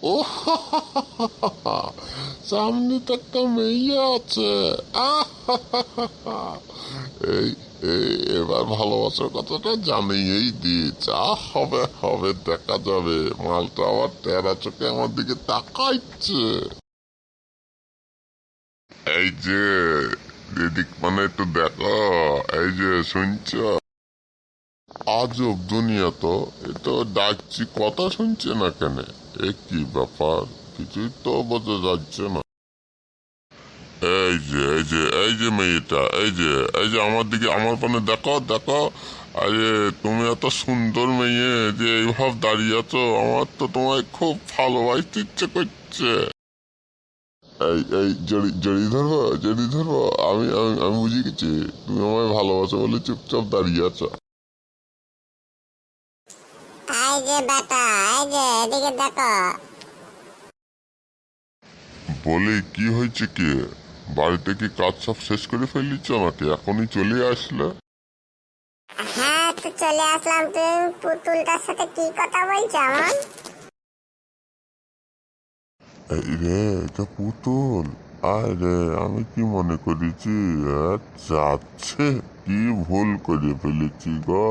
ও সামনে তো একটা মেয়ে আছে। এই এবার ভালোবাসার কথাটা জানিয়েই দিয়েছে। হবে হবে, দেখা যাবে। মালটা আবার টেরা চোখে আমার দিকে তাকাইছে। এই যে এদিক মানে একটু দেখো। এই যে শুনছ, আজব দুনিয়া তো। এ তো ডাকছি, কথা শুনছে না কেন? এ কি ব্যাপার? কিছুই তো বোঝা যাচ্ছে না। এই যে মেয়েটা, এই যে আমার দিকে, আমার পানে দেখো দেখো। আরে তুমি এত সুন্দর মেয়ে যে এইভাবে দাঁড়িয়ে আছো, আমার তো তোমায় খুব ভালোবাসতে ইচ্ছে করছে। এই জড়ি ধরবো, জড়ি ধরবো। আমি আমি আমি বুঝে গেছি তুমি আমায় ভালোবাসো বলে চুপচাপ দাঁড়িয়ে আছো। এই যে বেটা, এই যে এদিকে দেখো। বলি কি হয়েছে কি? বাড়িতে কি কাজ সব শেষ করে ফেলিছ নাকি এখনই চলে আসলে? হ্যাঁ, তো চলে আসলাম। তুমি পুতুলটার সাথে কি কথা বলছো এমন? এই রে, এটা পুতুল। আরে আমি কি মনে করেছি যাচ্ছে, কি ভুল করে ফেলেছি গো।